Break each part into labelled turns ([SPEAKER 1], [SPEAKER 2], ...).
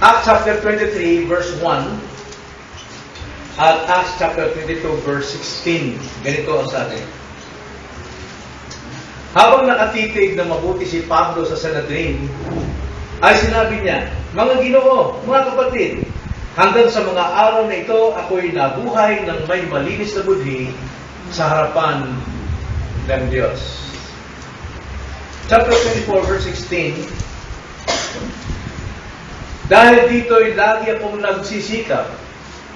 [SPEAKER 1] Acts chapter 23 verse 1 at Acts chapter 22 verse 16. Ganito ang sabi. Habang nakatitig na mabuti si Pablo sa Sanhedrin, ay sinabi niya, mga Ginoo, mga kapatid, hanggang sa mga araw na ito, ako'y nabuhay ng may malinis na budhi sa harapan ng Diyos. Chapter 24 verse 16. Dahil dito'y lagi akong nagsisikap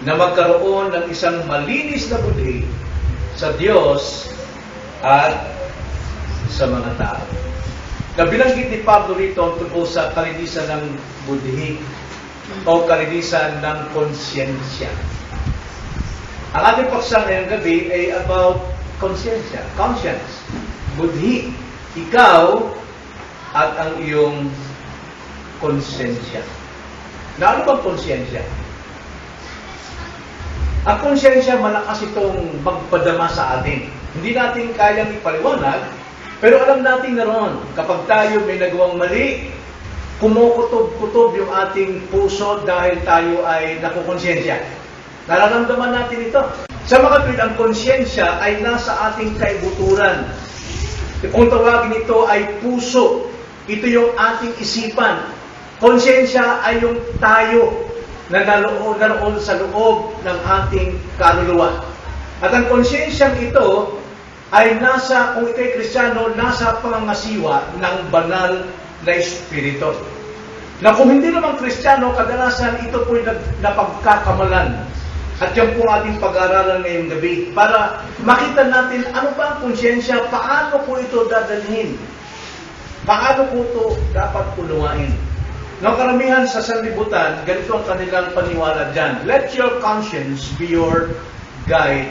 [SPEAKER 1] na magkaroon ng isang malinis na budhi sa Diyos at sa mga tao. Nabilanggit ni Pablo rito tungkol sa kalinisan ng budhi o kalinisan ng konsyensya. Ang ating paksa ngayong gabi ay about konsyensya, conscience, budhi, ikaw at ang iyong konsensya. Na ano bang konsyensya? Ang konsyensya, malakas itong magpadama sa atin. Hindi natin kayang ipaliwanag, pero alam natin na ron, kapag tayo may nagawang mali, kumukutob-kutob yung ating puso dahil tayo ay nakukonsyensya. Nararamdaman natin ito. Sa mga kapatid, ang konsyensya ay nasa ating kaibuturan. Kung tawagin ito ay puso, ito yung ating isipan. Konsyensya ay yung tayo na naroon sa loob ng ating kaluluwa. At ang konsensyang ito ay nasa, kung ito'y Kristiyano, nasa pangangasiwa ng banal na Espiritu. Na kung hindi naman Kristiyano, kadalasan ito po'y napagkakamalan. At yan po ating pag-aaralan ngayong gabi para makita natin ano ba ang konsyensya, paano po ito dadalhin, paano po ito dapat puluwain. Nang karamihan sa sanlibutan, ganito ang kanilang paniwala dyan. Let your conscience be your guide.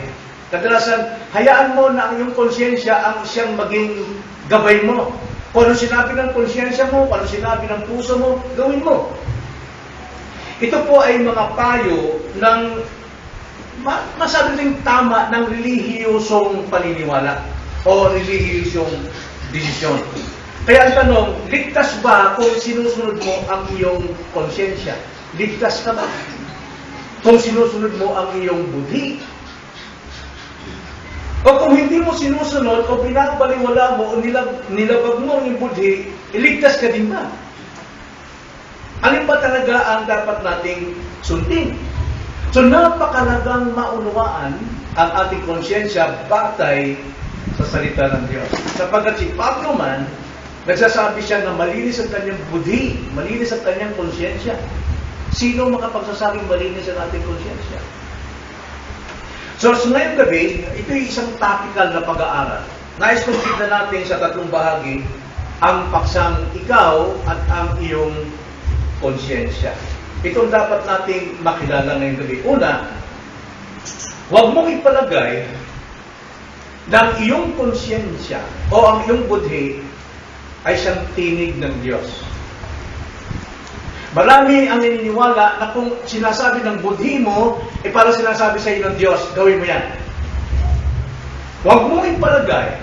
[SPEAKER 1] Kadalasan, hayaan mo na ang iyong konsyensya ang siyang maging gabay mo. Kung ano sinabi ng konsyensya mo, kung ano sinabi ng puso mo, gawin mo. Ito po ay mga payo ng masabi rin tama ng relihiyosong paniniwala o relihiyosong desisyon. Kaya ang tanong, ligtas ba kung sinusunod mo ang iyong konsyensya? Ligtas ka ba? Kung sinusunod mo ang iyong budhi? O kung hindi mo sinusunod o pinapaliwala mo o nilabag mo ang iyong budhi, iligtas ka din ba? Alin ba talaga ang dapat nating sundin? So napakalagang maunawaan ang ating konsyensya batay sa salita ng Diyos. Sapagkat si Pablo man, nagsasabi siya na malinis ang kanyang budhi, malinis ang kanyang konsyensya. Sino makapagsasabing malinis ang ating konsyensya? So ngayong gabi, ito ay isang topical na pag-aaral. Nais kong kita natin sa tatlong bahagi ang paksang ikaw at ang iyong konsyensya. Ito dapat nating makilala ngayong gabi. Una, huwag mong ipalagay na ang iyong konsyensya o ang iyong budhi ay siyang tinig ng Diyos. Marami ang naniniwala na kung sinasabi ng budhi mo, para sinasabi sa iyo ng Diyos, gawin mo yan. Huwag mo ipalagay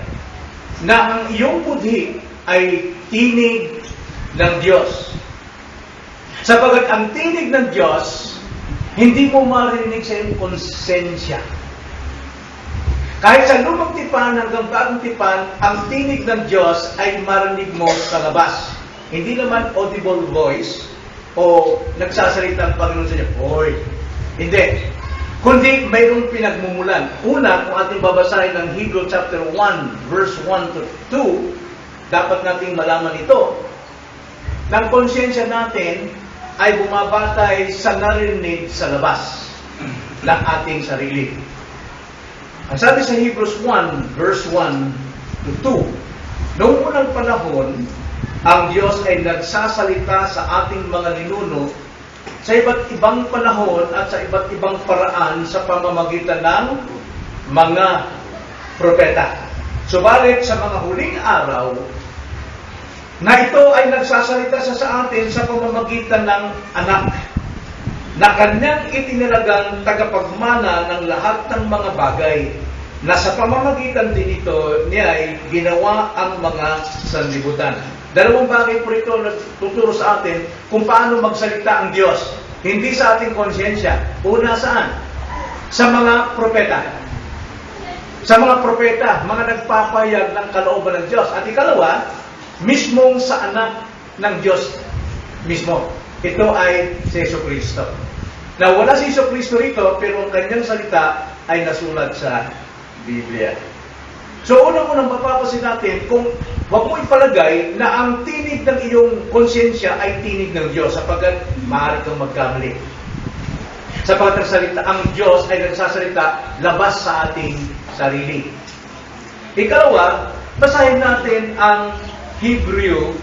[SPEAKER 1] na ang iyong budhi ay tinig ng Diyos. Sapagat ang tinig ng Diyos, hindi mo marinig sa iyong konsensya. Kahit sa lumang tipan hanggang bagong tipan, ang tinig ng Diyos ay marinig mo sa labas. Hindi naman audible voice o nagsasalita ang Panginoon sa inyo, "Hoy!" Hindi. Kundi mayroong pinagmumulan. Una, kung ating babasahin ng Hebrew chapter 1, verse 1 to 2, dapat nating malaman ito. Ng konsyensya natin ay bumabatay sa narinig sa labas ng ating sarili. Ang sabi sa Hebrews 1, verse 1 to 2, noong unang panahon, ang Diyos ay nagsasalita sa ating mga ninuno sa iba't ibang panahon at sa iba't ibang paraan sa pamamagitan ng mga propeta. Subalit sa mga huling araw, na ito ay nagsasalita sa atin sa pamamagitan ng anak, na kanyang itinalagang tagapagmana ng lahat ng mga bagay, na sa pamamagitan din ito niya ay ginawa ang mga sanlibutan. Dalawang bagay po ito nagtuturo sa atin kung paano magsalita ang Diyos. Hindi sa ating konsyensya. Una saan? Sa mga propeta. Sa mga propeta, mga nagpapayag ng kalooban ng Diyos. At ikalawa, mismong sa anak ng Diyos mismo. Ito ay si Jesucristo. Na wala si Jesucristo rito, pero ang kanyang salita ay nasulat sa Biblia. So, unang-unang mapapasin natin kung wag mo ipalagay na ang tinig ng iyong konsyensya ay tinig ng Diyos sapagkat maaari kang magkamali. Sapagkat ang Diyos ay nagsasalita labas sa ating sarili. Ikalawa, basahin natin ang Hebrew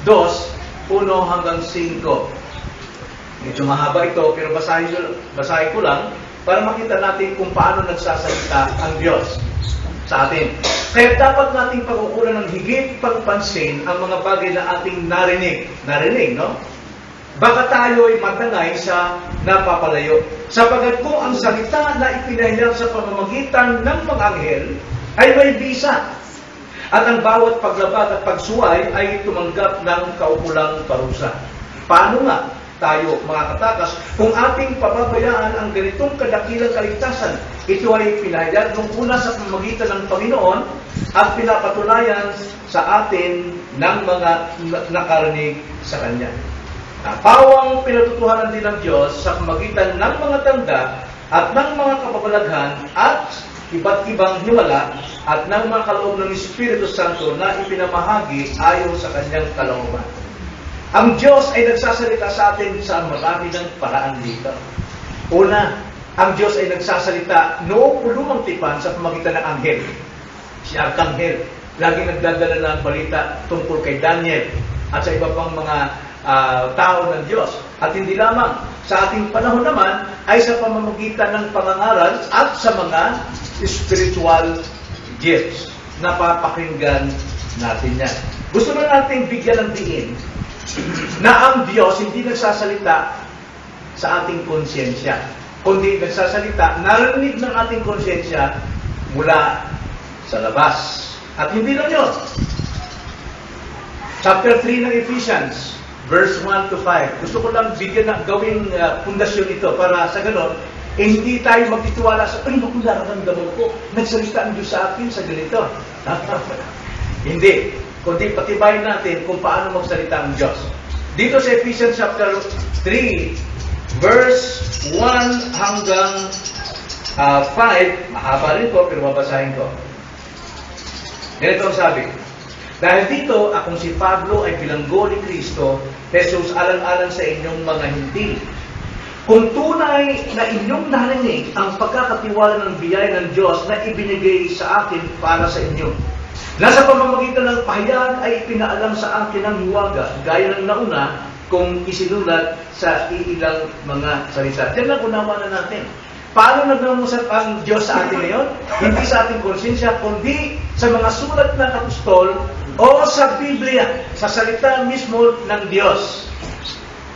[SPEAKER 1] 2:1 hanggang 5. Medyo mahaba ito, pero basahin ko lang para makita natin kung paano nagsasalita ang Diyos sa atin. Kaya dapat nating pagkukulan ng higit pagpansin ang mga bagay na ating narinig. Narinig, no? Baka tayo'y matangay sa napapalayo. Sapagat kung ang salita na ipinahayag sa pamamagitan ng mga anghel ay may bisa, at ang bawat paglabag at pagsuway ay tumanggap ng kaukulang parusa. Paano nga tayo, mga katakas, kung ating pababayaan ang ganitong kadakilang kaligtasan? Ito ay pinahayag nung una sa pamamagitan ng Panginoon at pinapatunayan sa atin ng mga nakarinig sa Kanya. Pawang pinatutuhanan din ng Diyos sa pamamagitan ng mga tanda at ng mga kababalaghan at iba't ibang himala at ng mga kaloob ng Espiritu Santo na ipinamahagi ayon sa Kanyang kalooban. Ang Diyos ay nagsasalita sa atin sa marami ng paraan dito. Una, ang Diyos ay nagsasalita noong ulumang tipan sa pamamagitan ng anghel. Si Arkanghel, lagi nagdadala ng balita tungkol kay Daniel at sa iba pang mga tao ng Diyos. At hindi lamang, sa ating panahon naman ay sa pamamagitan ng pangangaral at sa mga spiritual gifts. Napapakinggan natin yan. Gusto na nating bigyan ng diin na ang Diyos hindi nagsasalita sa ating konsyensya, kundi nagsasalita, narinig ng ating konsyensya mula sa labas. At hindi lang yun. Chapter 3 ng Ephesians, verse 1 to 5. Gusto ko lang bigyan na gawing pundasyon ito para sa ganon, hindi tayo magtitiwala sa, ay, naku, nararamdaman ko, nagsalita ang Diyos sa akin sa ganito. Hindi. Kundi patibayin natin kung paano magsalita ang Diyos. Dito sa Ephesians chapter 3, verse 1 hanggang 5, mahaba rin po, pero babasahin ko. Ganito ang sabi. Dahil dito, akong si Pablo ay bilanggo ni Kristo, Jesus, alang-alang sa inyong mga hintil. Kung tunay na inyong narinig ang pagkakatiwala ng biyaya ng Diyos na ibinigay sa akin para sa inyo, nasa pamamagitan ng pahayag ay ipinaalam sa akin ng hiwaga, gaya ng nauna kung isinulat sa iilang mga salita. Diyan lang unawa na natin. Paano nagmamusap ang Diyos sa atin ngayon? Hindi sa ating konsensya, kundi sa mga sulat ng apostol o sa Biblia, sa salita mismo ng Diyos.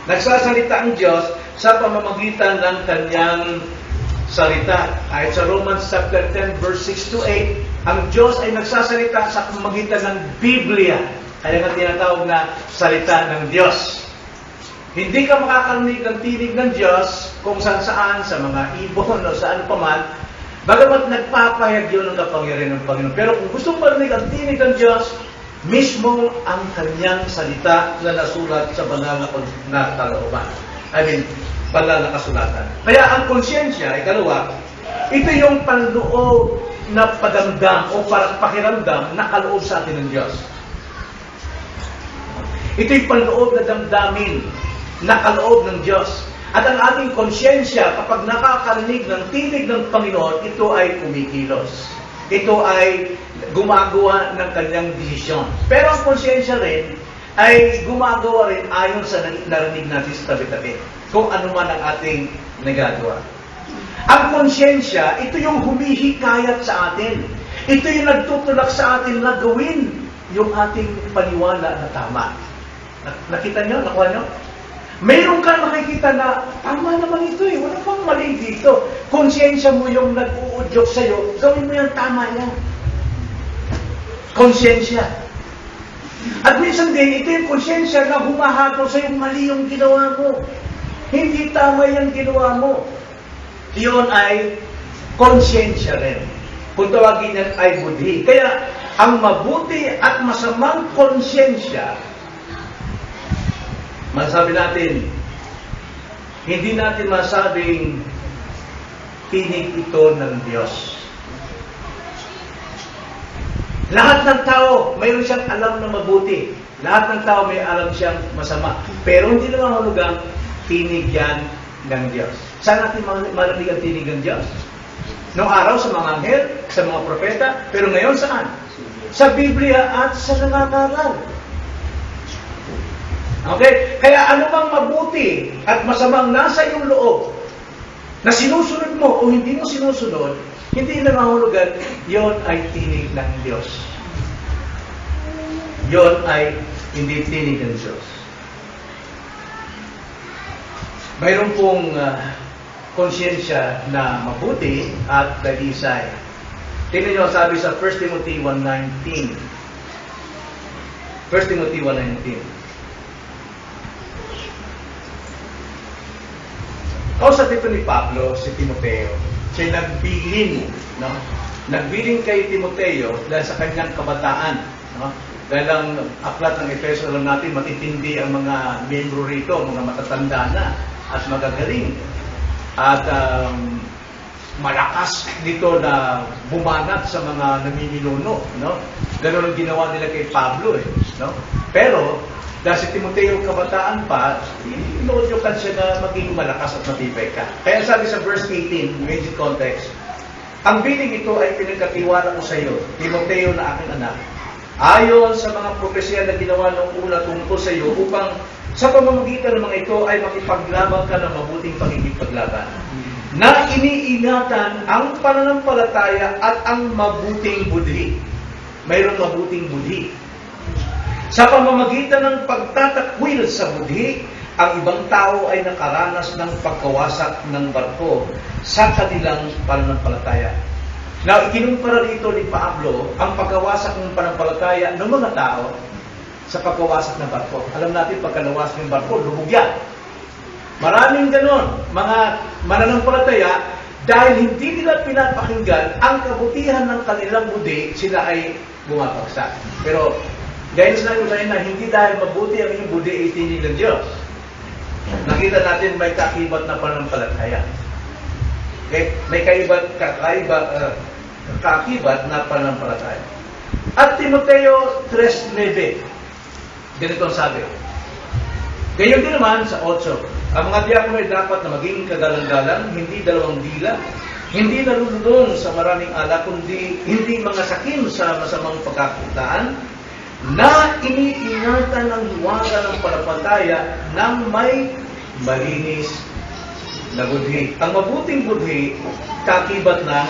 [SPEAKER 1] Nagsasalita ang Diyos sa pamamagitan ng Kanyang salita. Ay sa Romans chapter 10 verse 6 to 8, ang Diyos ay nagsasalita sa pamamagitan ng Biblia. Kaya nga tinatawag na salita ng Diyos. Hindi ka makakarinig ng tinig ng Diyos kung saan-saan, sa mga ibon o saan pa man, bagamat nagpapahayag yun ng kapangyarihan ng Panginoon. Pero kung gusto mo marinig ang tinig ng Diyos, mismo ang Kanyang salita na nasulat sa banal na kalooban. Banal na kasulatan. Kaya ang konsyensya, ikalawa, ito yung panloob na padamdam o pakiramdam na kaloob sa atin ng Diyos. Ito yung panloob na damdamin na kaloob ng Diyos. At ang ating konsyensya, kapag nakakarinig ng tinig ng Panginoon, ito ay kumikilos. Ito ay gumagawa ng kanyang desisyon. Pero ang konsyensya rin ay gumagawa rin ayon sa narinig natin sa tabi-tabi, kung ano man ang ating nagagawa. Ang konsyensya, ito yung humihikayat sa atin. Ito yung nagtutulak sa atin na gawin yung ating paniwala na tama. Nakita nyo? Nakuha nyo? Mayroon ka makikita na, tama naman ito eh, wala pang mali dito. Konsyensya mo yung nag-uudyok sa'yo, gawin mo yung tama yan. Konsyensya. At minsan din, ito yung konsyensya na humahatol sa yung mali yung ginawa mo. Hindi tama yung ginawa mo. Iyon ay konsyensya rin. Kung tawagin yan ay budhi. Kaya, ang mabuti at masamang konsyensya, masabi natin, hindi natin masabing tinig ito ng Diyos. Lahat ng tao, mayroon siyang alam na mabuti. Lahat ng tao may alam siyang masama. Pero hindi naman hulugang tinig yan ng Diyos. Saan natin marinig ang tinig ng Diyos? Noong araw sa mga anghel, sa mga propeta, pero ngayon saan? Sa Biblia at sa nangangaral. Okay? Kaya ano bang mabuti at masamang nasa iyong loob na sinusunod mo o hindi mo sinusunod, hindi na mahulugan, yon ay tinig ng Diyos. Yon ay hindi tinig ng Diyos. Mayroon pong konsyensya na mabuti at dalisay. Tingnan nyo, sabi sa 1 Timothy 1:19. 1 Timothy 1:19. Kausap ito ni Pablo, si Timoteo. Siya nagbilin, no? Nagbilin kay Timoteo dahil sa kanyang kabataan, no? Dahil ang aklat ng Efeso, alam natin, matitindi ang mga membro rito, mga matatanda na at magagaling. At malakas dito na bumanat sa mga namiminuno, no? Ganun ang ginawa nila kay Pablo, no? Pero dahil si Timoteo kabataan pa, inuudyukan siya na maging malakas at matibay ka. Kaya sabi sa verse 18, major context, ang biling ito ay pinagkatiwala ko sa iyo, Timoteo na aking anak, ayon sa mga propesya na ginawa ng una tungkol sa iyo, upang sa pamamagitan ng mga ito ay makipaglaban ka ng mabuting pagkikipaglaban, na iniingatan ang pananampalataya at ang mabuting budhi. Mayroong mabuting budhi. Sa pamamagitan ng pagtatakwil sa budhi, ang ibang tao ay nakaranas ng pagkawasak ng barko sa kanilang pananampalataya. Now, ikinumpara dito ni Pablo ang pagkawasak ng pananampalataya ng mga tao sa pagkawasak ng barko. Alam natin, pagkalawas ng barko, lubog yan. Maraming ganon, mga mananampalataya, dahil hindi nila pinapakinggan ang kabutihan ng kanilang budhi, sila ay bumabagsak. Pero, dahil sinabi ko na hindi dahil mabuti ang inyong budhi ay tinig ng Diyos. Nakita natin may kaakibat na pananampalataya. Okay? May kaakibat na pananampalataya. At Timoteo 3:9, ganito ang sabi. Gayon din naman sa 8, ang mga diakono ay dapat na maging kagalang-galang, hindi dalawang dila, hindi nalulunong sa maraming alak, kundi hindi mga sakim sa masamang pagkakitaan, na iniingatan ng hiwaga ng pananampalataya ng may malinis na budhi. Ang mabuting budhi, kakibat ng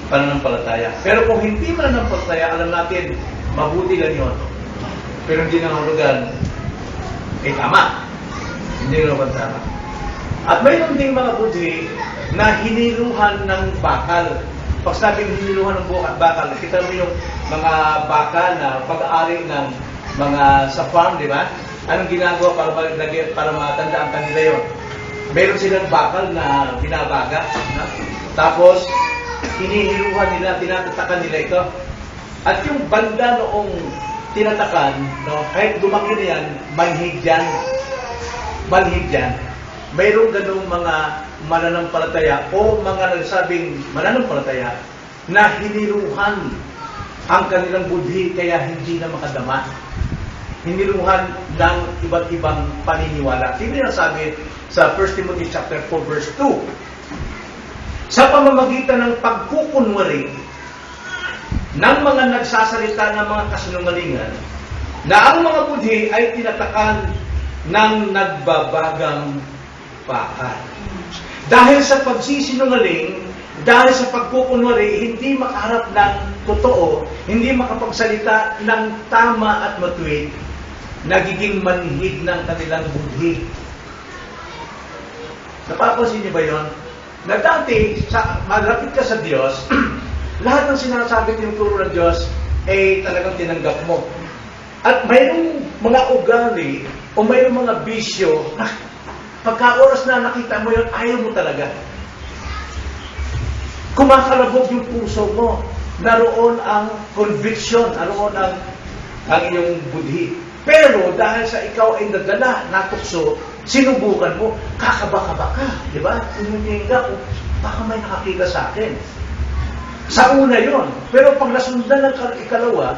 [SPEAKER 1] pananampalataya. Pero kung hindi mananampalataya, alam natin, mabuti lang yun. Pero hindi nangahulugan, tama. Hindi naman tama. At mayroon ding mga budhi na hiniluhan ng bakal. Pag sabing hiniluhan ng bakal, kita mo yung mga baka na pag-aari ng mga sa farm, di ba? Anong ginagawa para matandaan kanila yun? Meron silang bakal na binabaga, no? Tapos, hinihiluhan nila, tinatatakan nila ito. At yung banda noong tinatakan, no, kahit lumaki na yan, manhid yan. Manhid yan. Mayroong ganung mga mananampalataya o mga nagsabing mananampalataya na hiniluhan ang kanilang budhi kaya hindi na makadama. Hiniluhan ng iba't ibang paniniwala. Hindi na sabi sa 1 Timothy chapter 4 verse 2. Sa pamamagitan ng pagkukunwari ng mga nagsasalita ng mga kasinungalingan na ang mga budhi ay tinatakan ng nagbabagang bakal. Dahil sa pagsisinungaling, dahil sa pagkukunwari, hindi makaharap ng totoo, hindi makapagsalita ng tama at matuwid, nagiging manhid ng kanilang budhi. Napapansin niyo ba yun? Na dati, malapit ka sa Diyos, lahat ng sinasabi tinuturo ng Diyos, ay talagang tinanggap mo. At mayroong mga ugali o mayroong mga bisyo na pagka oras na nakita mo yun, ayaw mo talaga. Kumakalabog yung puso mo. Naroon ang conviction, naroon ang iyong budhi. Pero dahil sa ikaw ay nadala, natukso, sinubukan mo, kakaba-kaba ka. Di ba? Tinitingga ko, baka may nakakita sa akin. Sa una yon. Pero pag nasundan ng ikalawa,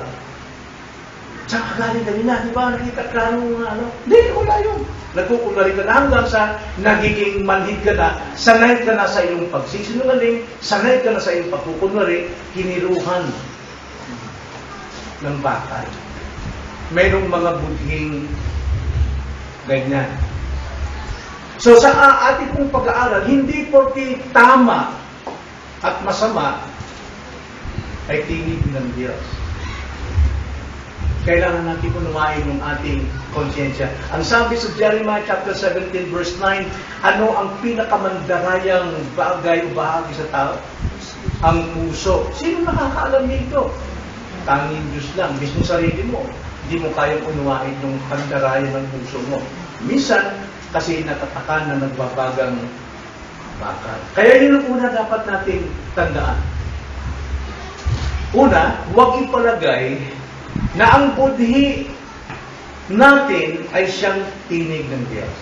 [SPEAKER 1] saan ka galing kanina? Di ba? Nakita ka nung Hindi, wala yun. Nagkukunwari ka na hanggang sa nagiging manhid ka na, sanay ka na sa iyong pagsisinungaling, sanay ka na sa iyong pagkukunwari, hiniruhan ng bakal. Mayroong mga budhing ganyan. So sa ating pong pag-aaral, hindi porke tama at masama ay tinig ng Diyos. Kailangan natin unawain ng ating konsyensya. Ang sabi sa Jeremiah chapter 17 verse 9, ano ang pinakamandarayang bagay o bahagi sa tao? Ang puso. Sino nakakaalam nito? Tanging Diyos lang. Mismo sarili mo. Hindi mo kayang unawain yung pandarayan ng puso mo. Minsan, kasi natatakan na nagbabagang bakal. Kaya yun ang una dapat nating tandaan. Una, huwag ipalagay na ang budhi natin ay siyang tinig ng Diyos.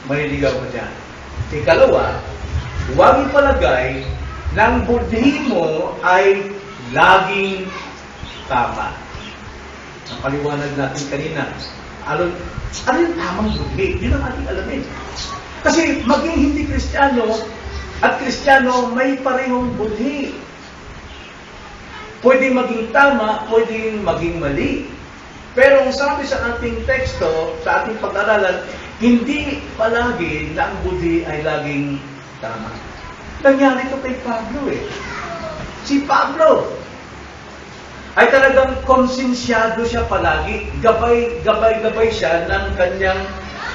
[SPEAKER 1] Maniligaw ka dyan. Ikalawa, huwag ipalagay na ang budhi mo ay laging tama. Ang paliwanag natin kanina, ano yung tamang budhi? Yun ang ating alamin. Kasi maging hindi Kristiyano at Kristiyano may parehong budhi. Pwedeng maging tama, pwedeng maging mali. Pero ang sabi sa ating teksto, sa ating pag-aralan, hindi palagi na ang budhi ay laging tama. Nangyari ito kay Pablo eh. Si Pablo ay talagang konsensyado siya palagi. Gabay siya ng kanyang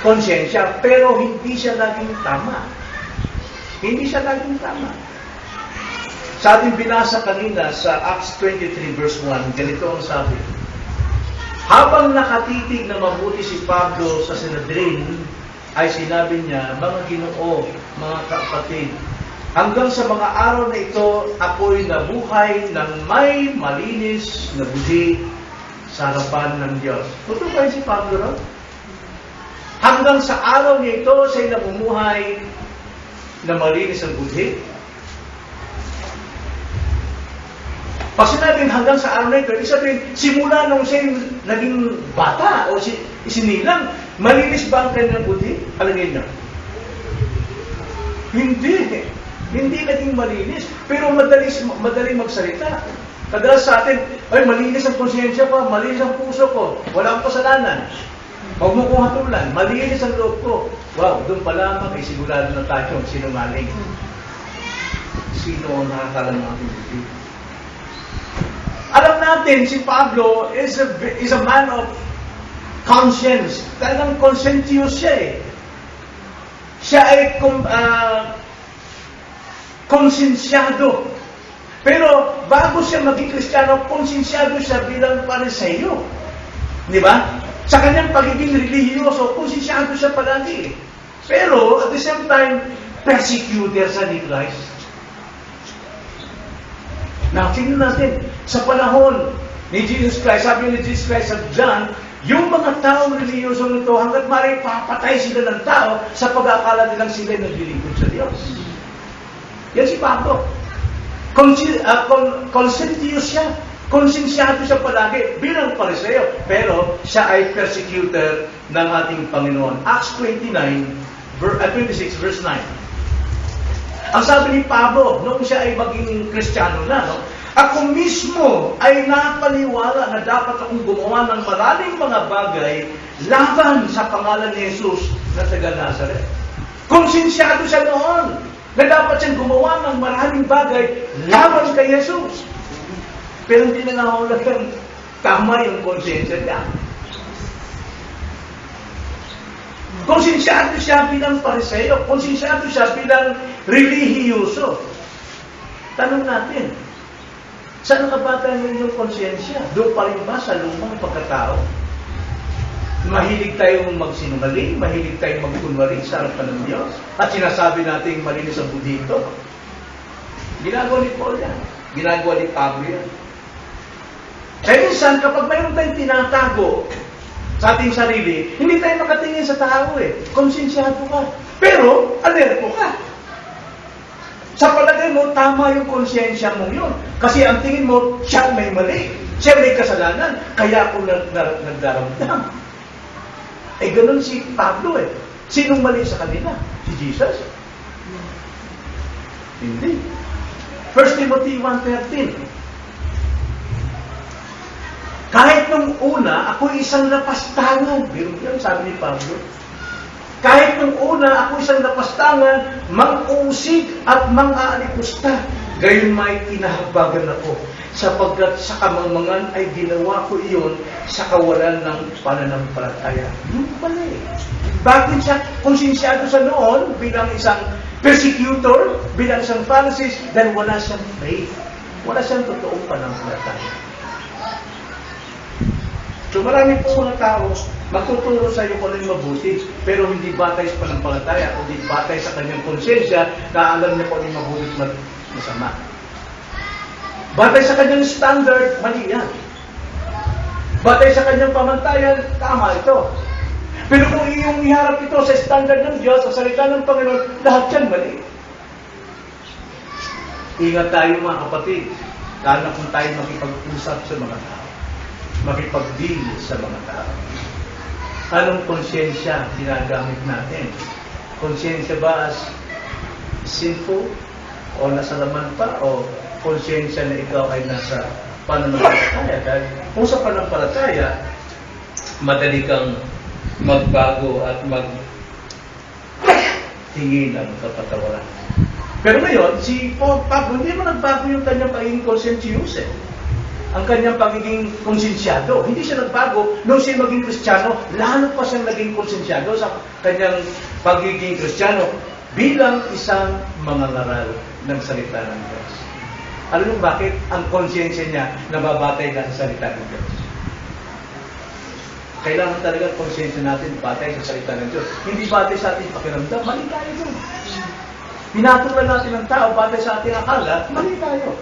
[SPEAKER 1] konsensya. Pero hindi siya laging tama. Hindi siya laging tama. Sa ating binasa kanina sa Acts 23 verse 1, ganito ang sabi. Habang nakatitig na mabuti si Pablo sa Sanhedrin, ay sinabi niya, mga Ginoo, mga kapatid, hanggang sa mga araw na ito, ako'y nabuhay ng may malinis na budhi sa harapan ng Diyos. Totoo ba si Pablo ron? Hanggang sa araw na ito, siya'y namumuhay na malinis ang budhi. Pag sinabing hanggang sa araw na ito, ibig sabihin, simula nung siya naging bata o isinilang, malinis ba ang kanyang budhi? Alagay na. Hindi. Hindi naging malinis. Pero madaling magsalita. Kadalas sa atin, ay malinis ang konsyensya ko, malinis ang puso ko, wala akong kasalanan. Huwag mo kong hatulan, malinis ang loob ko. Wow, doon pa lamang ay sigurado na tayo sinungaling. Sino ang nakakalam ng ating budhi? Alam natin, si Pablo is a man of conscience. Talagang conscientious siya eh. Siya ay konsensyado. Pero bago siya maging Kristiyano, konsensyado siya bilang Pariseo. Di ba? Sa kanyang pagiging religyoso, konsensyado siya palagi. Pero at the same time, persecutor siya ni Christ. Now, tingnan natin, sa panahon ni Jesus Christ, sabi ni Jesus Christ sa John, yung mga taong reliyoso nito, hanggat maaaring papatay sila ng tao sa pag-aakala nilang sila naglilingkod sa Diyos. Yan si Pablo. Consentious siya. Konsensyado siya palagi bilang Pariseo. Pero siya ay persecutor ng ating Panginoon. Acts 26 verse 9. Ang sabi ni Pablo, noong siya ay maging Kristiyano na, no? Ako mismo ay napaniwala na dapat akong gumawa ng maraming mga bagay laban sa pangalan ni Jesus na taga Nazaret. Konsensyado siya noon na dapat siyang gumawa ng maraming bagay laban kay Jesus. Pero hindi na nahulagan tama yung konsensya niya. Konsensyado siya bilang Pariseo. Konsensyado siya bilang relihiyoso. Tanong natin, Saan nakabata ng inyong konsyensya? Doon pa rin ba sa lumang pagkatao? Mahilig tayong magsinungaling, mahilig tayong magkunwari sa harapan ng Diyos, at sinasabi natin malinis ang budi ito. Ginagawa ni Paul yan. Ginagawa ni Pablo yan. Kaya minsan, kapag mayroon tayong tinatago sa ating sarili, hindi tayo makatingin sa tao eh. Konsensyado ka. Pero, alerto ka. Sa palagay mo, tama yung konsensya mo yun. Kasi ang tingin mo, siya may mali. Siya may kasalanan. Kaya ako nagdaramdam. Eh, ganun si Pablo eh. Sinong mali sa kanila? Si Jesus? Hindi. 1 Timothy 1:13. Kahit nung una, ako isang napastangan. Biro yan, sabi ni Pablo. Kahit nung una, ako isang napastangan, mang-usig at mang-aalikusta. Gayon may kinahabagan ako. Sapagkat sa kamangmangan ay ginawa ko iyon sa kawalan ng pananampalataya. Yun pala eh. Bakit siya konsensyado sa noon bilang isang persecutor, bilang isang Pharisee, dahil wala siyang faith. Wala siyang totoong pananampalataya. So marami po mga tao magtuturo sa iyo kung ano yung mabuti, pero hindi batay sa pananampalataya, kundi batay sa kanyang konsensya na alam niya kung ano yung mabuti at masama. Batay sa kanyang standard, mali yan. Batay sa kanyang pamantayan, tama ito. Pero kung iyong iharap ito sa standard ng Diyos, sa salita ng Panginoon, lahat yan mali. Ingat tayo mga kapatid, lalo kung tayo makipag-usap sa mga tao, makipag-deal sa mga tao. Anong konsyensya ginagamit natin? Konsyensya ba as sinful? O nasa laman pa? O konsyensya na ikaw ay nasa pananampalataya? Dahil kung sa pananampalataya, madali kang magbago at magtingin ng kapatawaran. Pero ngayon, si Pablo, hindi mo nagbago yung kanyang pagiging konsensyus eh. Ang kanyang pagiging konsensyado. Hindi siya nagbago nung siya maging Kristiyano, lalo pa siyang naging konsensyado sa kanyang pagiging Kristiyano bilang isang mangangaral ng salita ng Diyos. Alam mo bakit? Ang konsensya niya nababatay na sa salita ng Diyos. Kailangan talaga konsensya natin batay sa salita ng Diyos. Hindi batay sa ating pakiramdam, mali tayo doon. Pinatulan natin ng tao batay sa ating akala, mali tayo.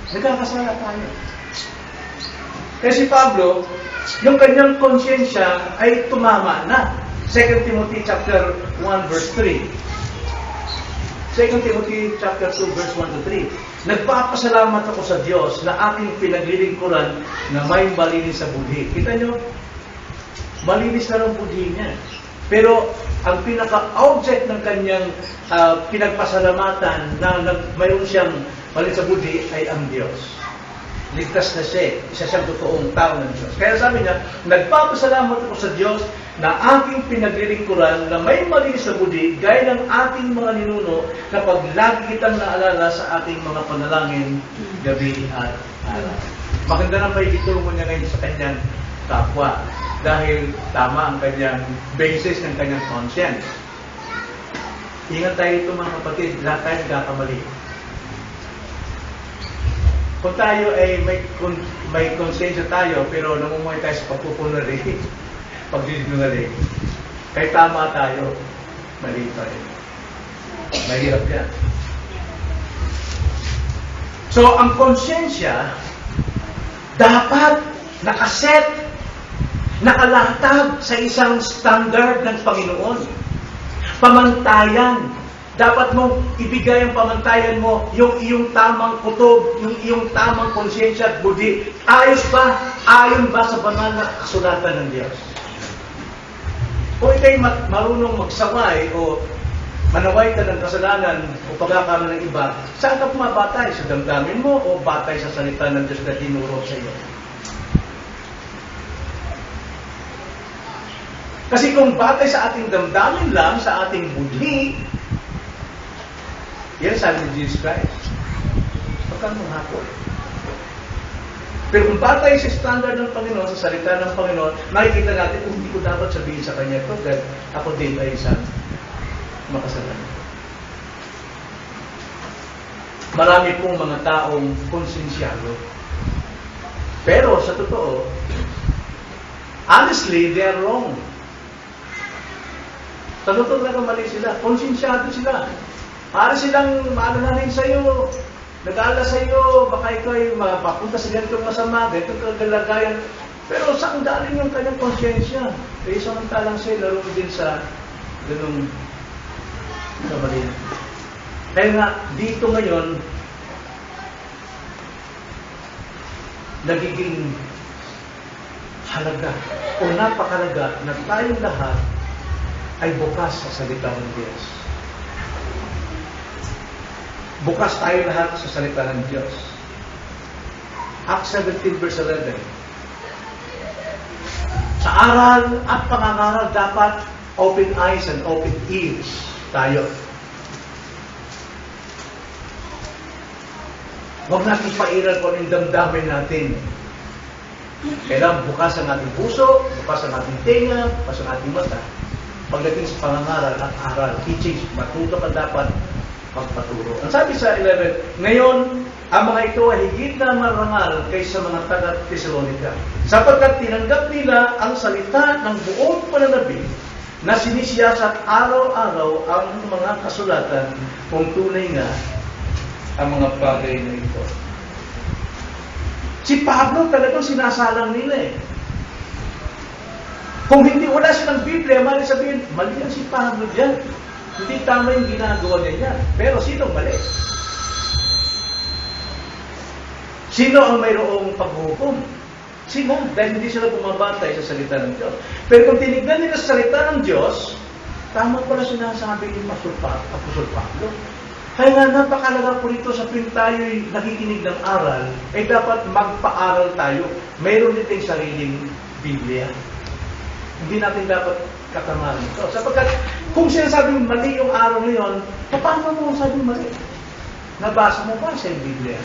[SPEAKER 1] Nagkakasala tayo. Kaya si Pablo, yung kanyang konsensya ay tumama na. 2 Timothy chapter 1 verse 3. 2 Timothy chapter 2 verse 1 to 3. Nagpapasalamat ako sa Diyos na aking pinaglilingkuran na may malinis sa budhi. Kita nyo? Malinis na ang budhi niya. Pero ang pinaka-object ng kanyang pinagpasalamatan na mayroon siyang malinis sa budhi ay ang Diyos. Ligtas na siya. Isa siyang totoong tao ng Diyos. Kaya sabi niya, nagpapasalamat ako sa Diyos na aking pinaglilingkuran na may malinis na budhi gaya ng ating mga ninuno kapag lagi kitang naalala sa ating mga panalangin gabi at araw. Maganda na may itulong niya ngayon sa kanyang kapwa dahil tama ang kanyang basis ng kanyang conscience. Ingat tayo ito mga kapatid, lahat tayo nagkakamali. Kung tayo ay may konsensya tayo pero namumuhay tayo sa pagpupunari, pagdidungaling, kahit tama tayo, mali pa rin. Mahirap yan. So, ang konsensya dapat nakaset, nakalatag sa isang standard ng Panginoon. Pamantayan. Dapat mong ibigay ang pamantayan mo, yung iyong tamang kutob, yung iyong tamang konsensya at budi. Ayos ba? Ayon ba sa banal na kasulatan ng Diyos? Kung ikaw'y marunong magsaway o manaway ka ng kasalanan o pagkakamali ng iba, saan ka pumabatay? Sa damdamin mo o batay sa salita ng Diyos na tinuro sa iyo? Kasi kung batay sa ating damdamin lang, sa ating budhi, yan sabi ni Jesus Christ. Pagka mong hapon. Pero kung batay sa standard ng Panginoon, sa salita ng Panginoon, makikita natin kung hindi ko dapat sabihin sa Kanya ito, dahil ako din ay isang makasalanan. marami pong mga taong konsensyado. Pero sa totoo, honestly, they are wrong. Sa totoo talaga mali sila. Konsensyado sila. Para silang maalanin sa'yo, nag-aala sa'yo, baka ikaw ay mapapunta sa ganitong masama, ganitong kagalagayan. Pero saan galing yung kanyang konsyensya? Kaya samantalang siya laro din sa ganung kamali. Kaya nga, dito ngayon, nagiging halaga o napakalaga na tayong lahat ay bukas sa salita ng Diyos. Bukas tayo lahat sa salita ng Diyos. Acts 17 verse 11. Sa aral at pangangaral dapat open eyes and open ears tayo. Huwag natin pairal kung yung damdamin natin. Kailangan bukas ang ating puso, bukas ang ating tenga, bukas ang ating mata. Pagdating sa pangangaral at aral, teachings, matuto ka dapat magpaturo. Ang sabi sa 11, ngayon, ang mga ito ay higit na marangal kaysa mga taga-Tesalonica, sapagkat tinanggap nila ang salita ng buong pananabik na sinisiyasat araw-araw ang mga kasulatan kung tunay nga ang mga bagay na ito. Si Pablo talagang sinasalang nila eh. Kung hindi wala silang Biblia, mali sabihin, mali yan si Pablo dyan. Hindi tama yung ginagawa niya yan. Pero sino mali? Sino ang mayroong paghuhukom? Sila, dahil hindi sila bumabantay sa salita ng Diyos. Pero kung tinignan nila sa salita ng Diyos, tama pala sinasabi ni Apostol Pablo. Kaya nga napakalaga po rito sa tuwing tayo'y nakikinig ng aral, ay dapat magpa-aral tayo. Mayroon din sariling Biblia. Hindi natin dapat katamaran ito. Sapagkat kung sinasabing mali yung araw ngayon, paano mo sabing mali? Nabasa mo ba sa Biblia?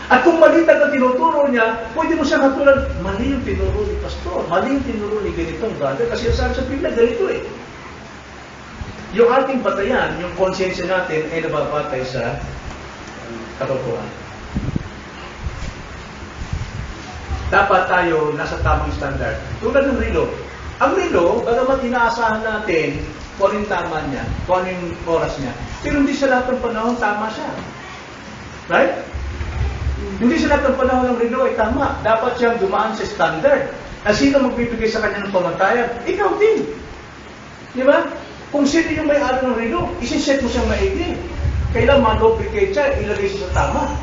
[SPEAKER 1] At kung mali talaga tinuturo niya, pwede mo siya katulad, mali yung tinuro ni Pastor, mali yung tinuro ni ganitong brother, kasi sabi sa Biblia, ganito eh. Yung ating batayan, yung konsensya natin ay nababatay sa katotohanan. Dapat tayo nasa tamang standard. Tulad ng relo. Ang relo, bagamat inaasahan natin kung anong tama niya, kung anong oras niya, pero hindi sa lahat ng panahon tama siya. Right? Hindi sa lahat ng panahon ng relo ay tama. Dapat siyang dumaan sa standard. At sino magbibigay sa kanya ng pamantayan? Ikaw din. Di ba? Kung sino yung may-ari ng relo, isiset mo siyang maigi. Kailan ma-duplicate siya, ilagay siya sa tama.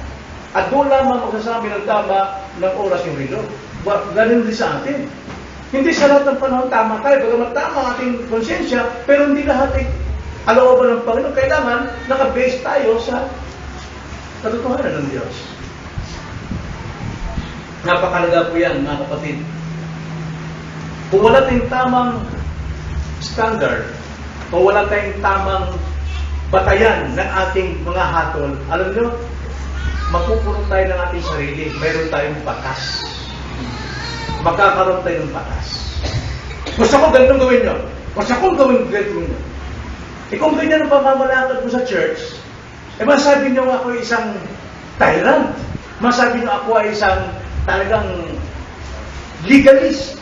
[SPEAKER 1] At doon lamang magsasabi ng tama ng oras yung relo. Ganun din sa atin. Hindi sa lahat ng panahon tama tayo. Bagamat tama ang ating konsensya, pero hindi lahat ay alooban ng Panginoon. Kailangan naka-base tayo sa katotohanan ng Diyos. Napakalaga po yan, mga kapatid. Kung wala tayong tamang standard, o wala tayong tamang batayan ng ating mga hatol, alam nyo, magpupurong tayo ng ating sarili. Mayroon tayong batas. Magkakaroon tayo ng batas. Gusto ko ganitong gawin nyo. Gusto ko gawin ganitong nyo. Kung ganyan ang pamamalakad mo sa church, masabi nyo ako isang tyrant. Masabi nyo ako ay isang talagang legalist.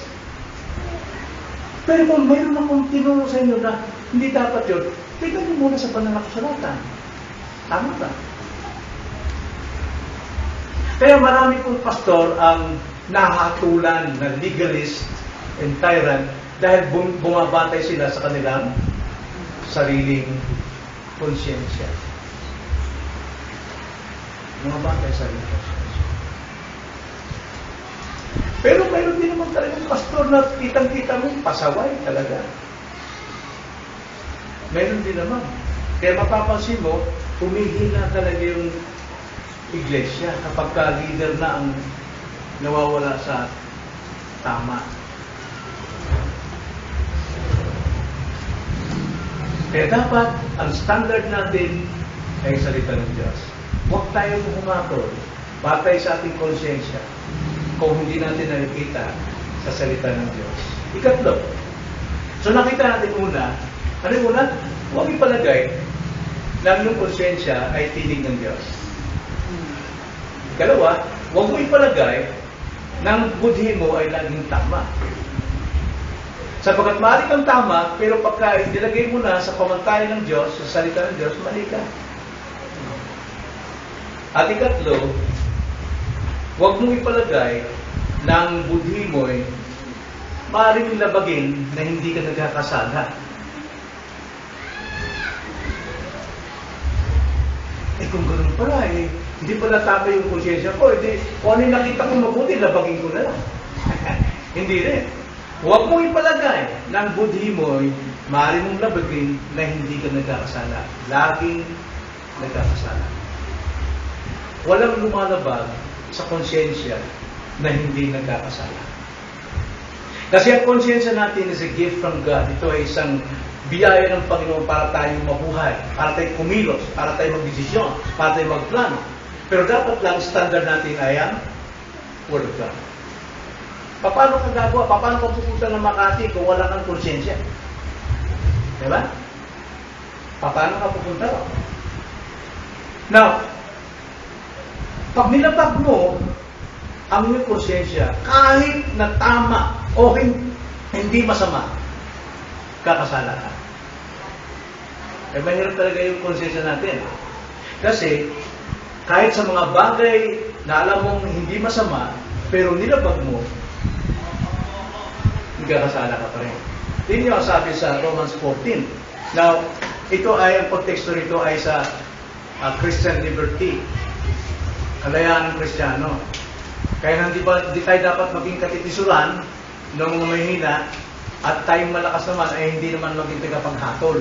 [SPEAKER 1] Pero kung mayroon akong tinuro sa inyo na hindi dapat yun, tignan nyo muna sa pananakusalatan. Tama ba? Kaya marami pong pastor ang nahatulan na legalist and tyrant dahil bumabatay sila sa kanilang sariling konsyensya. Bumabatay sa sariling konsyensya. Pero mayroon din naman talagang pastor na kitang-kita mo, pasaway talaga. Meron din naman. Kaya mapapansin mo, humihina talaga yung iglesia kapag ka-leader na ang nawawala sa tama. Kaya dapat, ang standard natin ay salita ng Diyos. Huwag tayo humatol, batay sa ating konsensya, kung hindi natin nakikita sa salita ng Diyos. Ikatlo. So nakita natin una, ano yung una? Huwag ipalagay na ang iyong konsensya ay tinig ng Diyos. Ikalawa, huwag mo ipalagay ng budhi mo ay laging tama. Sapagkat maaari kang tama, pero pagka nilagay mo na sa pamantayan ng Diyos, sa salita ng Diyos, mali ka. At ikatlo, huwag mong ipalagay ng budhi mo ay maaaring labagin na hindi ka nagkakasala. Kung ganun pala, hindi pala tama yung konsyensya ko, kung ano yung nakita ko mabuti, labagin ko na lang. Hindi rin. Huwag mong ipalagay ng budhi mo, maaari mong labagin na hindi ka nagkakasala. Laging nagkakasala. Walang lumalabag sa konsyensya na hindi nagkakasala. Kasi ang konsyensya natin is a gift from God. Ito ay isang biyaya ng Panginoon para tayo mabuhay, para tayo kumilos, para tayo magdesisyon, para tayo magplano. Pero dapat lang standard natin ay ang Word of God. Paano ka gagawa? Paano ka pupunta ng Makati kung wala kang konsyensya? Diba? Paano ka pupunta? Now, pag nilabag mo ang iyong konsyensya, kahit na tama o hindi masama, kakasala ka. Mahirap talaga yung konsyensya natin. Kasi, kahit sa mga bagay na alam mong hindi masama, pero nilabag mo, nagkakasala ka pa rin. Yun yung sabi sa Romans 14. Now, ito ay, ang konteksto rito ay sa Christian liberty. Kalayaan ng Kristiyano. Kaya hindi tayo dapat maging katitisuran ng mga mahihina at tayong malakas naman ay hindi naman maging tagapaghatol.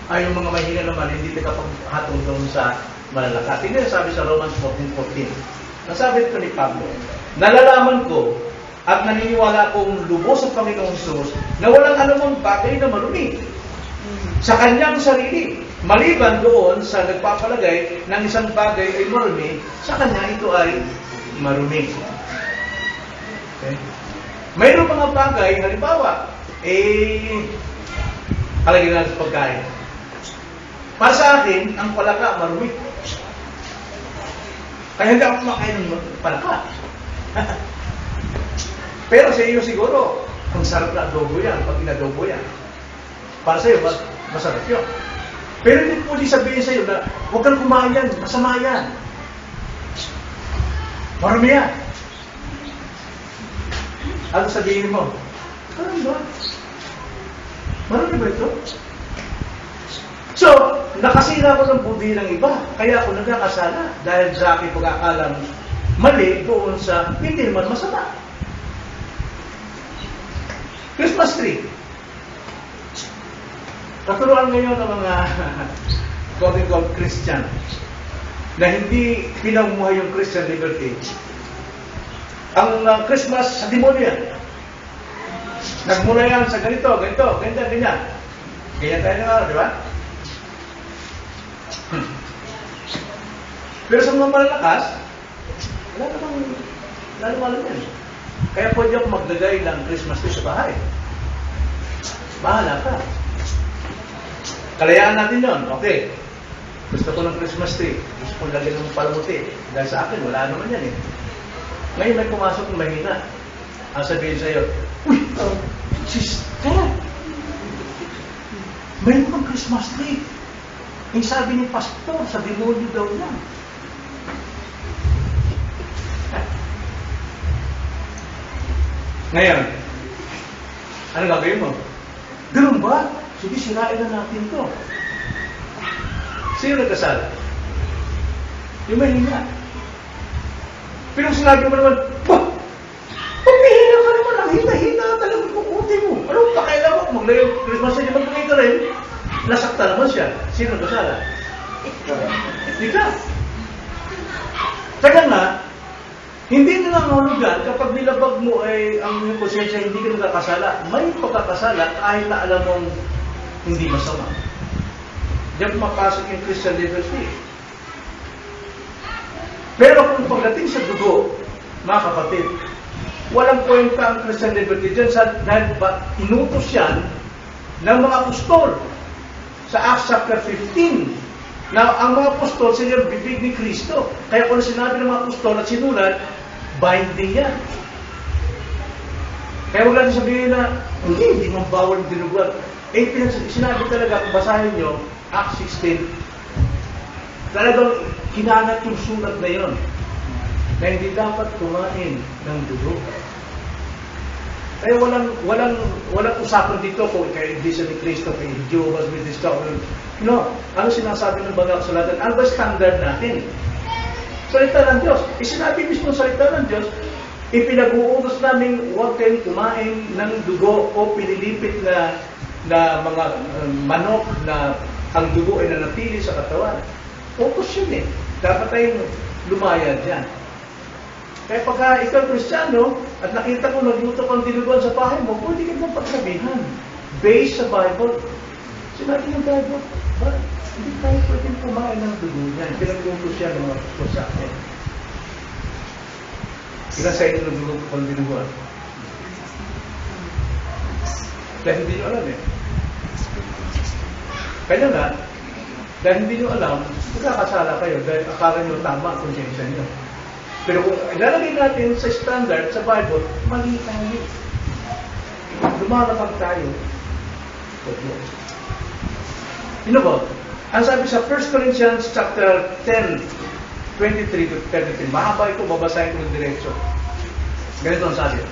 [SPEAKER 1] Ay yung mga mahihina naman hindi tagapaghatol doon sa malalakas. Tingnan sabi sa Romans 14:14. Nasabi ito ni Pablo, nalalaman ko at naniniwala kong lubos sa Panginoong Hesus na walang anumang bagay na marumi sa kanyang sarili. Maliban doon sa nagpapalagay ng isang bagay ay marumi, sa kanya ito ay marumi. Okay? Mayroon mga bagay, halimbawa, palagay natin sa pagkain. Para sa akin, ang palaka marumi. Kaya hindi ako kumakain ng palaka. Pero sa iyo siguro, ang sarap na adobo yan, pag inadobo yan. Para sa iyo, masarap yun. Pero hindi po sabihin sa iyo na huwag kang kumain yan, masama yan. Marami yan. Ano sabihin mo? Ano ba? Marami ba ito? So, nakasira ko ng budhi ng iba. Kaya ako nagkakasala dahil sa aking pag-aakalang mali doon sa hindi naman masama. Christmas tree. Katuruan ngayon ng mga quote-unquote Christian na hindi pinamumuhay yung Christian liberty. Ang Christmas sa demonyo yan. Nagmula yan sa ganito, ganyan. Ganyan tayo na, di ba? Pero sa mga malalakas, wala namang yan. Kaya pwede ako maglagay ng Christmas tree sa bahay. Bahala ka. Kalayaan natin yon. Okay. Gusto ko ng Christmas tree. Gusto ko lagyan ng palamuti. Dahil sa akin, wala naman yan eh. Ngayon may pumasok ng mahina. Ang sabihin sa'yo, uy, sister, may mga Christmas tree. Yung sabi ni pastor, sa demonyo daw yan. Ngayon, ano gagawin mo? Ganun ba? Sige, sirain na natin to. Sino nagkasala? Yung mahina. Pero sinabi mo naman, bah! Pagmihina ka naman, ang hina-hina talagang kukuti mo. Anong pakailan mo? Maglagay Christmas tree, maglagay ka rin. Nasakta naman siya. Sino nagkasala? Ikaw. Kaya nga, hindi na nangahulugan kapag nilabag mo ay ang iyong konsensya, hindi ka nagkakasala. May pagkakasala kahit na alam mong hindi masama. Diyan mapasok yung Christian liberty. Pero kung pagdating sa dugo, mga kapatid, walang kwenta ang Christian liberty dyan dahil inutos yan ng mga apostol sa Acts chapter 15 Na ang mga apostol, sila yung bibig ni Kristo. Kaya kung sinabi ng mga apostol at sinulat, binding yan. Kaya huwag natin sabihin na, hindi man bawal dinuguan. Sinabi talaga, kung basahin nyo, Acts 16, talagang kinanat yung sulat na yon na hindi dapat kumain ng dugo. Kaya walang usapan dito kung kay Iglesia ni Cristo, kay Jehovah's Witness ka. No. Ano sinasabi ng banal kasulatan? Ano ba standard natin? Salita ng Diyos. Sinabi mismo salita ng Diyos, ipinag-uutos namin huwag kayong kumain ng dugo o pinilipit na mga manok na ang dugo ay nanatili sa katawan. Utos yun eh. Dapat tayong lumayad dyan. Kaya pagka ikaw Kristiyano at nakita ko nagluto kang dinuguan sa bahay mo, pwede ka nang pagsabihan. Based sa Bible. Sinabi ng Bible, hindi tayo pwedeng kumain ng dugo niyan. Pinag-uutos siya ng mga gusto sa akin. Ilan sa inyo nagluto kang dinuguan? Dahil hindi nyo alam eh. Kaya nga, dahil hindi nyo alam, magkakasala kayo dahil akala nyo tama ang konsensya nyo. Pero kung ilalagay natin sa standard, sa Bible, mali tayo. Lumalapag tayo. You know ba? Ang sabi sa 1 Corinthians chapter 10, 23 to 33, mahaba ito, babasahin ko ng diretso. Ganito ang sabi.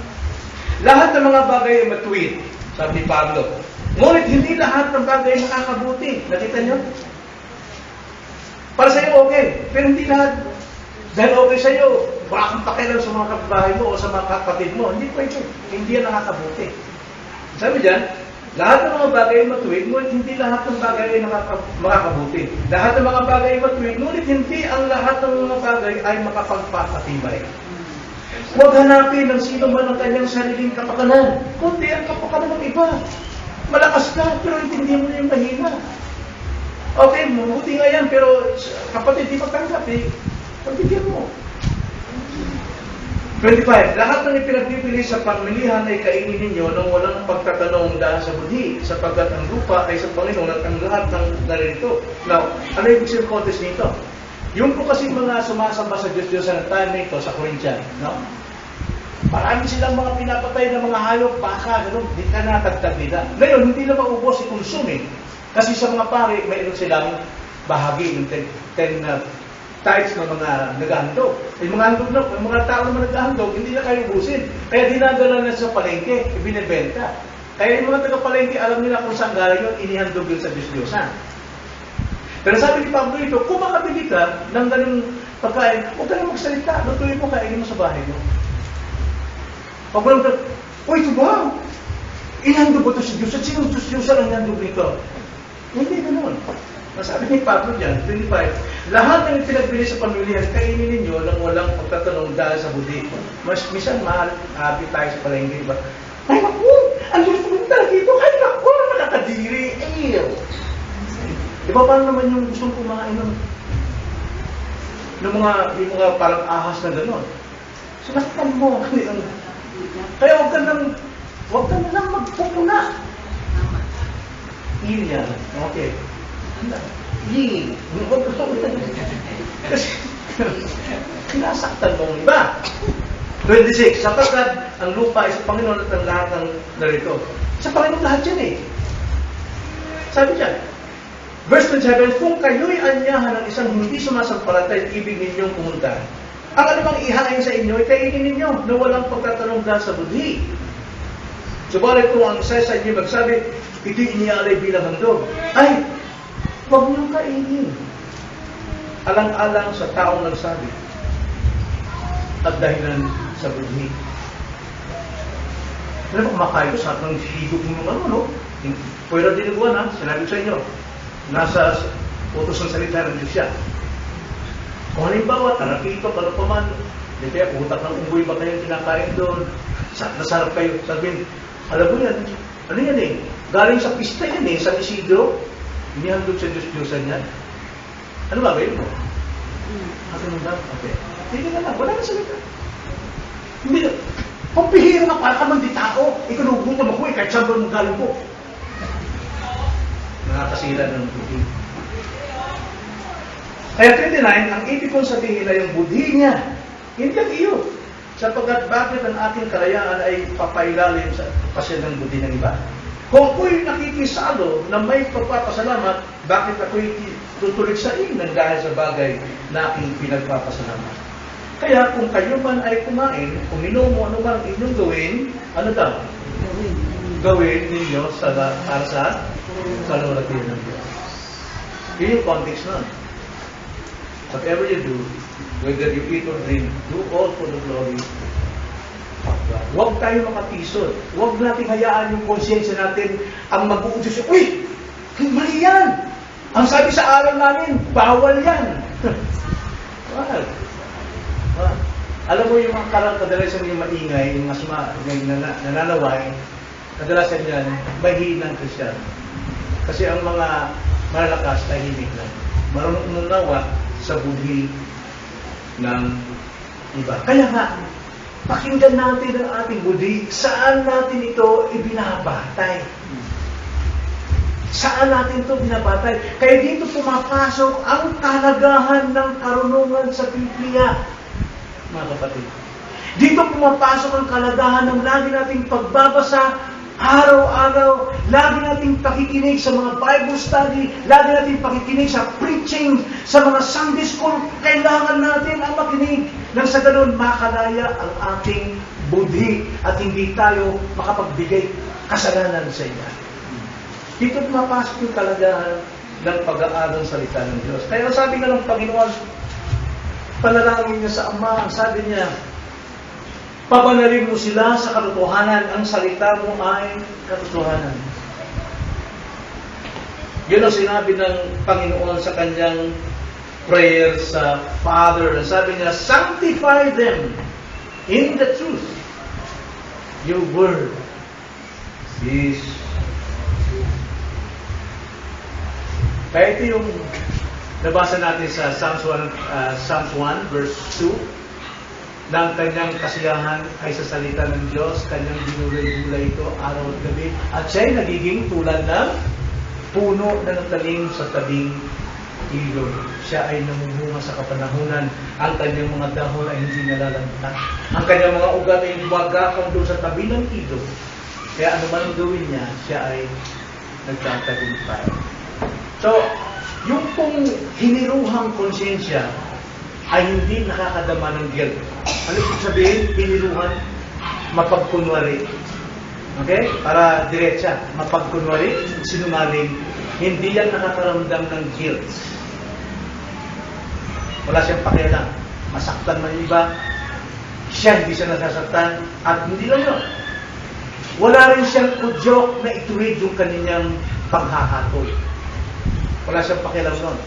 [SPEAKER 1] Lahat ng mga bagay ay matuwid, sabi ni Pablo. Ngunit hindi lahat ng bagay ay nakakabuti. Nakita niyo? Para sa iyo okay, pero hindi lahat. Dahil okay sa iyo, baka kang pakialam sa mga kapitbahay mo o sa mga kapatid mo. Hindi pwede. Hindi yan nakakabuti. Sabi dyan, lahat ng mga bagay ay matuwid, ngunit hindi lahat ng bagay ay makakabuti. Lahat ng mga bagay ay matuwid, ngunit hindi ang lahat ng mga bagay ay makapagpapatibay. Huwag hanapin ng sino man ang kanyang sariling kapakanan, kundi ang kapakanan ng iba. Malakas ka, pero intindihan mo na yung mahina. Okay, mabuti nga yan, pero kapatid, di magtanggap eh. Pagbigyan mo. 25. Lahat ng ipinagbibili sa pamilihan ay kainin ninyo nang walang pagtatanong dahil sa budhi, sapagkat ang lupa ay sa Panginoon at ang lahat ng narito. Now, ano yung ibig contest nito? Yung po kasi mga sumasamba sa Diyos sa time nito sa Corinthian, no? Marami silang mga pinapatay ng mga hayop, baka, gano'n, di ka natagtag nila. Ngayon, hindi na maubos si consume. Kasi sa mga pare, mayroon silang bahagi, yung 10 types ng mga naghahandog. Yung mga tao naman naghahandog, hindi na kayo ubusin. Kaya dinadala na sa palengke, ibinibenta. Kaya yung mga taga-palengke, alam nila kung saan galing yun, inihandog yun sa Diyos-Diyosan. Pero sabi ni Pablo ito, kung makabili ka ng ganung pagkain, huwag ka na magsalita, lutuin mo, kainin mo sa bahay mo. Pag walang ka, ito ba? Inihandog ba ito sa Diyos? At sinong Diyos-Diyosan ang inihandog nito? Hindi ganoon. Sabi ni Pablo dyan, 25, lahat ng pinagbili sa pamilya, kainin ninyo nang walang pagtatanong dahil sa budi. Mas minsan mahal, happy tayo sa palengke, diba? Ay naku! Ang gusto mo talaga dito! Ay naku! Nakadiri! Ew! Diba paano naman yung gustong kumain ng mga parang ahas na gano'n? Sinaktan mo. Kaya huwag ka na lang magpupuna. Yun yan. Okay. Yee. Kasi sinasaktan mo ang iba. 26. Sapagkat ang lupa ay sa Panginoon at ang lahat ng narito. Sa Panginoon lahat yan eh. Sabi dyan. Verse 27, kung kayo'y anyahan ng isang hindi sumasampalatay, ibig ninyong pumunta. Ang anumang ihain sa inyo, ay kainin ninyo na walang pagtatanong dahil sa budhi. Subalit kung ang isa sa inyo magsabi, ito inialay bilang handog, ay, huwag niyong kainin. Alang-alang sa taong nagsabi at dahilan sa budhi. Ano ba kumakain ko sa ng higop mo naman, no? Pwera dinuguan, ha? Sinabi ko sa inyo, nasa utos ng salita ng Diyos yan. Kung halimbawa, tarakito, ano pa man, di kaya utak ng unggoy ba kayong kinakain doon? Nasarap kayo, sabihin, alam mo yan, ano yan eh? Galing sa pista yan eh, sa Isidro, inihandog sa Diyos-Diyosan yan. Ano ba gawin mo? Ganun ba? Okay. Hindi ka lang, wala na salita. Hindi na, pampihira na para ka man di tao, ikanugutom ako eh, kahit saan ba mong galing ko. Nakakasira ng tubig. Kaya 29, ang ibig kong sabihin ay yung budhi niya, hindi ang iyo. Sapagkat bakit ang ating karayaan ay papailalim sa pasya ng budhi ng iba? Kung ako'y nakikisalo na may pagpapasalamat, bakit ako'y tutulig sa inan dahil sa bagay na aking pinagpapasalamat? Kaya kung kayo man ay kumain, uminom mo ano man inyong gawin, ano daw? Gawin ninyo para sa kalulatian ng Diyos. Yun yung context nun. Whatever you do, whether you eat or drink, do all for the glory of God. Huwag tayo makatisod. Huwag natin hayaan yung konsyensya natin ang mag-uutos. Uy! Mali yan! Ang sabi sa aral namin, bawal yan! Well, alam mo yung mga karang kadalasan yung maingay, yung mas nananaway, kadalasan yan, mahinang Kristiyan. Kasi ang mga malalakas, tahimik lang. Marunong umunawa sa budhi ng iba. Kaya nga, pakinggan natin ang ating budhi. Saan natin ito ibinabatay? Saan natin ito binabatay? Kaya dito pumapasok ang kahalagahan ng karunungan sa Biblia. Mga kapatid. Dito pumapasok ang kahalagahan ng lagi nating pagbabasa araw-araw, lagi nating pakikinig sa mga Bible study, lagi nating pakikinig sa preaching, sa mga Sunday school. Kailangan natin ang makinig nang sa ganun makalaya ang ating budhi at hindi tayo makapagbigay kasalanan sa iba. Dito pumapasok yung kalagahan ng pag-aaral ng salita ng Diyos. Kaya sabi nga ng Panginoon, panalangin niya sa Ama, sabi niya, pabanalin mo sila sa katotohanan. Ang salita mo ay katotohanan. Yun ang sinabi ng Panginoon sa kanyang prayer sa Father. Sabi niya, sanctify them in the truth. Your word is truth. Kaya ito yung nabasa natin sa Psalms 1 verse 2. ng kanyang kasiyahan ay sa salita ng Diyos, kanyang dinulay-dulay ito araw at gabi, at siya'y nagiging tulad ng puno na nagtanim sa tabing ilog. Siya ay namumunga sa kapanahunan, ang kanyang mga dahon ay hindi nalalanta, ang kanyang mga ugat ay wagakang doon sa tabi ng ilog. Kaya ano man ang gawin niya, siya ay nagtatagumpay. So, yung pong hiniruhang konsyensya ay hindi nakakadama ng guilt. Ano ibig sabihin? Hiniruhan, mapagkunwari. Okay? Para diretsa, mapagkunwari, sinungaling, hindi yan nakakaramdam ng guilt. Wala siyang pakialam. Masaktan man yung iba, siya hindi siya nasasaktan, at hindi lang yun. Wala rin siyang kudyok na ituwid yung kanyang panghahatol. Wala siyang pakialam nun.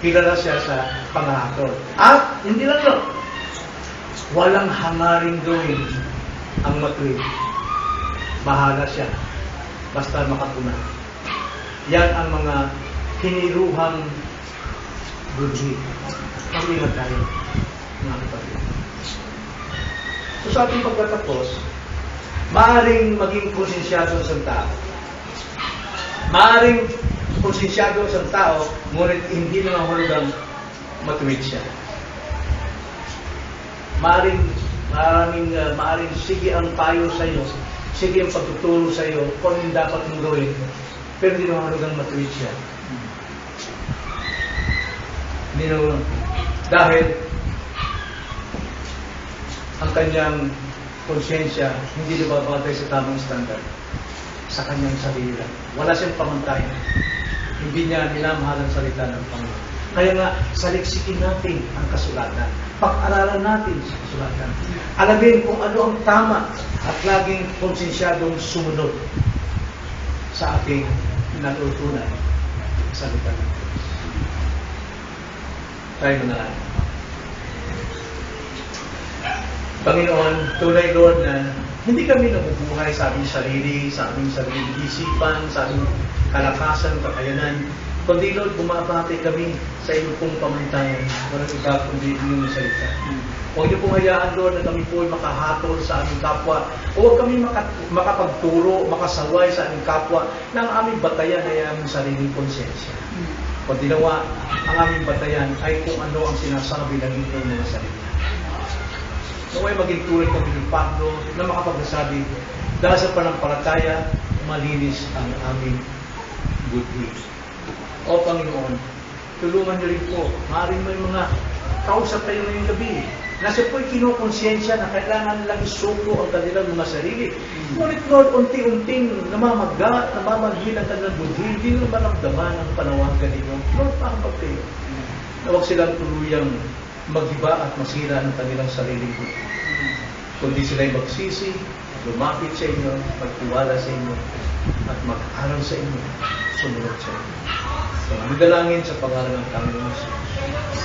[SPEAKER 1] Kilala siya sa panghahatol. At hindi lang yun. Walang hangaring gawin ang matuwid. Bahala siya. Basta makatuna. Yan ang mga hiniruhang budhi. Mag-ingat tayo, mga kapatid. So sa ating pagkatapos, maaaring maging konsensyado sa tao. Maaaring konsensyado sa tao, ngunit hindi naman hulugang matuwid siya. Maaaring sige ang payo sa iyo, sige ang pagtuturo sa iyo kung hindi dapat mong gawin, pero hindi naman hulugang matuwid siya. Hindi naman. Dahil ang kanyang konsyensya hindi nababatay sa tamang standard sa kanyang sarili lang. Wala siyang pamantayan. Hindi niya minamahal ang salita ng Panginoon. Kaya nga, saliksikin natin ang kasulatan. Pag-aralan natin sa kasulatan. Alamin kung ano ang tama at laging konsensyadong sumunod sa ating natutunan sa salita ng Diyos. Tayo na lang. Panginoon, tunay Lord na hindi kami nabubuhay sa aming sarili, sa aming sariling isipan, sa aming kalakasan, kakayanan, Kundi Lord, bumabati kami sa iyong pong pamantayan. Walang iba kundi inyong salita. Huwag niyo pong hayaan, Lord, na kami po ay makahatol sa aming kapwa. O huwag kami makapagturo, makasaway sa aming kapwa na ang aming batayan ay aming sariling konsensya. Kundi nawa, ang aming batayan ay kung ano ang sinasabi ng inyong mga salita. Naway maging tulad kami ni Pablo na makapagsasabi, dahil sa panampalataya, malinis ang aming budhi. O Panginoon, tulungan niyo rin po. Maaaring may mga kausap tayo ngayong gabi na siya po'y kinukonsensya na kailangan nilang isuko ang kanilang mga sarili. Ngunit Lord, unti-unting namamaga, namamagil ang kanilang budhi, hindi nila maramdaman ang panawagan ninyo. Lord, pakapag kayo. Na huwag silang tuluyang maghiba at masira ng kanilang sariling budhi. Kundi sila'y magsisi, lumapit sa inyo, magtiwala sa inyo, at mag-aral sa inyo, sumunod sa inyo. So, magdalangin sa pangalan ng Panginoon Jesus.